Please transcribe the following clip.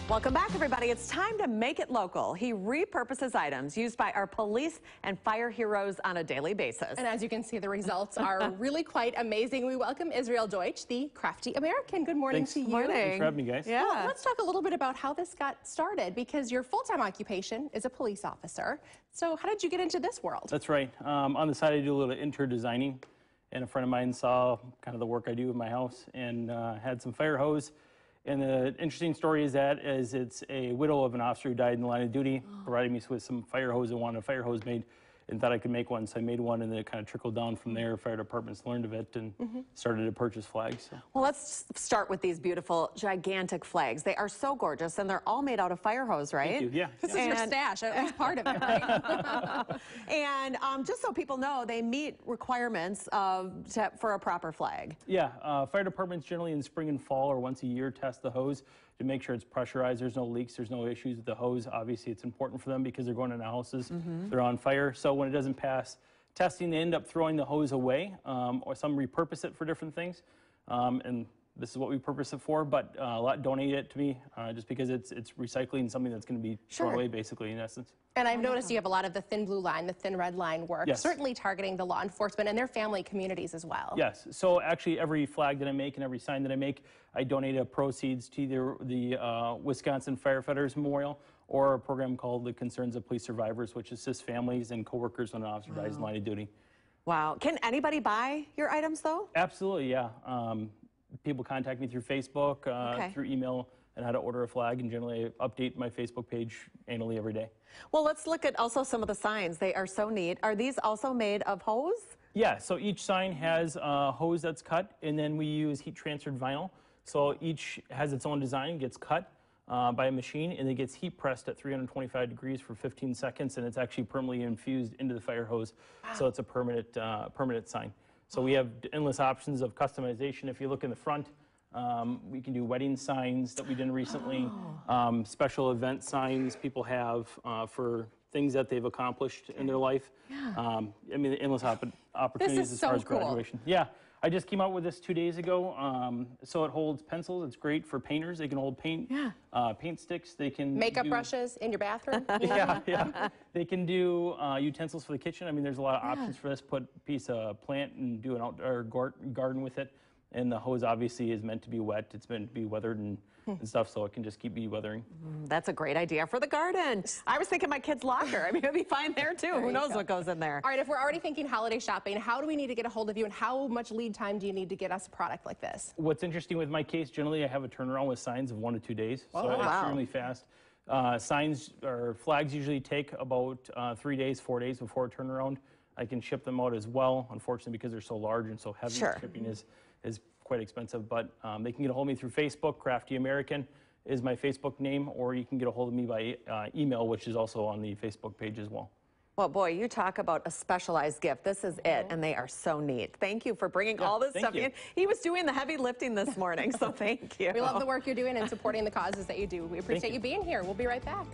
Welcome back, everybody. It's time to make it local. He repurposes items used by our police and fire heroes on a daily basis. And as you can see, the results are really quite amazing. We welcome Israel Deutsch, the Crafty American. Good morning to you. Thanks for having me, guys. Yeah. Well, let's talk a little bit about how this got started, because your full-time occupation is a police officer. So how did you get into this world? That's right. On the side, I do a little interior designing, and a friend of mine saw kind of the work I do in my house and had some fire hose. And the interesting story is it's a widow of an officer who died in the line of duty, provided me with some fire hose and wanted a fire hose made, and thought I could make one, so I made one, and then it kind of trickled down from there. Fire departments learned of it and started to purchase flags. So. Well, let's start with these beautiful, gigantic flags. They are so gorgeous, and they're all made out of fire hose, right? Thank you. Yeah. This is your stash, at least part of it, right? And just so people know, they meet requirements for a proper flag. Yeah, fire departments generally in spring and fall or once a year test the hose to make sure it's pressurized, there's no leaks, there's no issues with the hose. Obviously, it's important for them because they're going into houses, they're on fire. So when it doesn't pass testing, they end up throwing the hose away, or some repurpose it for different things. And this is what we purpose it for, but a lot donate it to me just because it's recycling something that's going to be thrown away, basically, in essence. And I've noticed you have a lot of the thin blue line, the thin red line work, certainly targeting the law enforcement and their family communities as well. Yes. So actually every flag that I make and every sign that I make, I donate proceeds to either the Wisconsin Firefighters Memorial or a program called the Concerns of Police Survivors, which assists families and coworkers when an officer dies in line of duty. Wow. Can anybody buy your items, though? Absolutely, yeah. People contact me through Facebook, through email, and how to order a flag, and generally I update my Facebook page annually every day. Well, let's look at also some of the signs. They are so neat. Are these also made of hose? Yeah, so each sign has a hose that's cut, and then we use heat transferred vinyl. So each has its own design, gets cut by a machine, and it gets heat pressed at 325 degrees for 15 seconds, and it's actually permanently infused into the fire hose. So it's a permanent sign. So we have endless options of customization. If you look in the front, we can do wedding signs that we did recently, special event signs people have for things that they've accomplished in their life. I mean, endless opportunities as far as graduation. Yeah, I just came out with this 2 days ago. So it holds pencils. It's great for painters. They can hold paint, paint sticks. They can makeup brushes in your bathroom. Yeah. They can do utensils for the kitchen. I mean, there's a lot of options for this. Put a piece of plant and do an outdoor garden with it. And the hose obviously is meant to be wet. It's meant to be weathered and stuff, so it can just keep weathering. That's a great idea for the garden. I was thinking my kid's locker. I mean, it'd be fine there too. Who knows what goes in there? All right, if we're already thinking holiday shopping, how do we need to get a hold of you, and how much lead time do you need to get us a product like this? What's interesting with my case, generally I have a turnaround with signs of 1 to 2 days, so it's extremely fast. Signs or flags usually take about 3 days, 4 days before a turnaround. I can ship them out as well, unfortunately, because they're so large and so heavy. Shipping is quite expensive, but they can get a hold of me through Facebook. Crafty American is my Facebook name, or you can get a hold of me by email, which is also on the Facebook page as well. Well, boy, you talk about a specialized gift. This is it, and they are so neat. Thank you for bringing all this stuff in. He was doing the heavy lifting this morning, so thank you. We love the work you're doing and supporting the causes that you do. We appreciate you being here. We'll be right back.